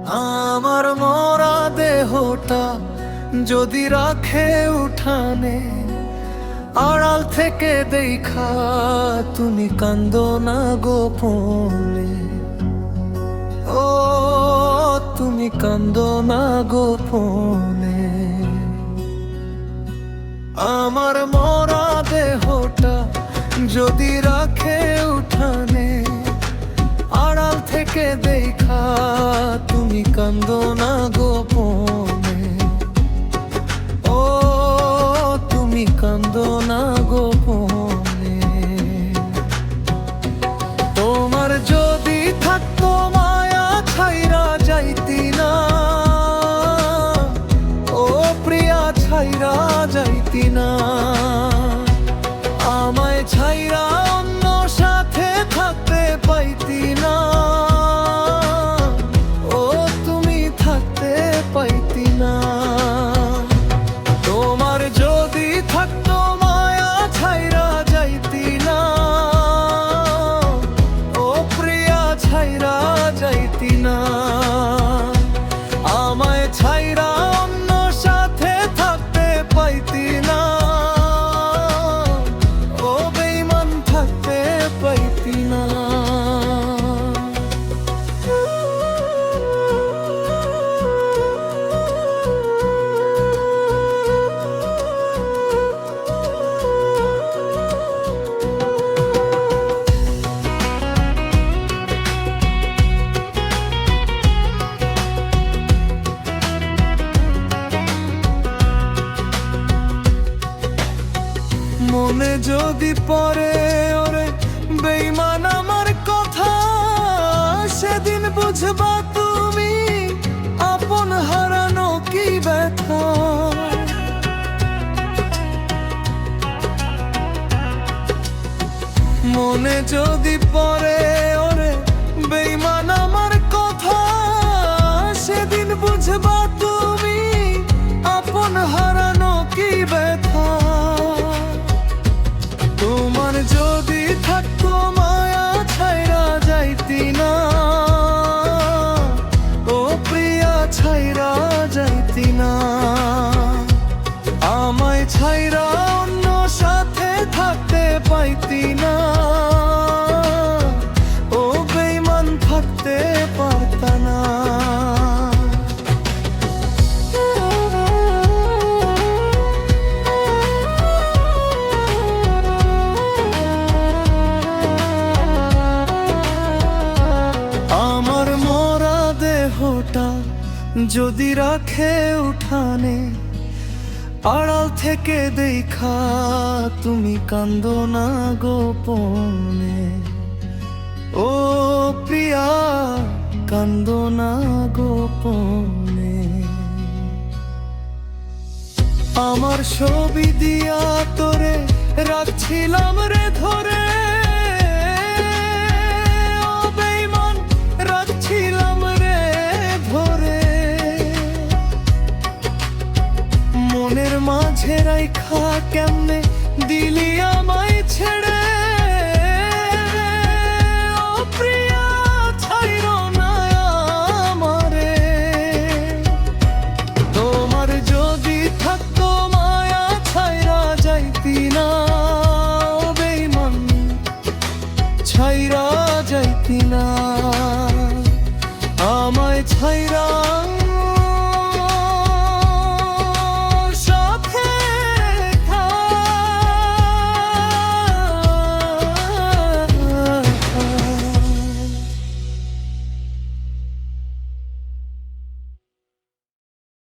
আমার মরা দেহটা যদি রাখে উঠানে, আড়াল থেকে দেখা তুমি কান্দো না গোপনে। ও তুমি কান্দো না গোপনে। আমার মরা দেহটা যদি রাখে উঠানে, আড়াল থেকে দেখা তুমি কান্দো না গোপনে। ও তুমি কান্দো না গোপনে। তোমার যদি থাকতো মায়া ছাইরা যাইতি না, ও প্রিয়া ছাইরা যাইতি না। আমায় ছাইরা অন্য সাথে থাকতে পাইতি না, ও তুমি থাকতে পাইতি না। তোমার যদি থাকতো মায়া ছাইরা যাইতি না, ও প্রিয়া ছাইরা যাইতি না। আমায় ছাইরা অন্য সাথে থাকতে পাইতি না, ও বেঈমান থাকতে পাইতি না। মনে যদি পড়ে ওরে বেঈমান আমার কথা, সেদিন বুঝবা তুমি আপন হারানো কি ব্যথা। মনে যদি পড়ে ওরে বেঈমান আমার কথা, সেদিন বুঝবা তুমি আপন হারানো কি ব্যথা। তোমার যদি থাকতো মায়া ছাইরা যাইতি না, ও প্রিয়া ছাইরা যাইতি না। আমায় ছাইরা অন্য সাথে থাকতে পাইতি না, ও বেঈমান থাকতে পারতা না। আমার মরা দেহটা যদি রাখে উঠানে, আড়াল থেকে দেখা তুমি কান্দো না গোপনে। ও প্রিয়া কান্দো না গোপনে। আমার ছবি দিয়া তোরে রাখছিলাম রে ধরে, ও বেঈমান রাখছিলাম রে ধরে। মনের মাঝে রাইখা কেমনে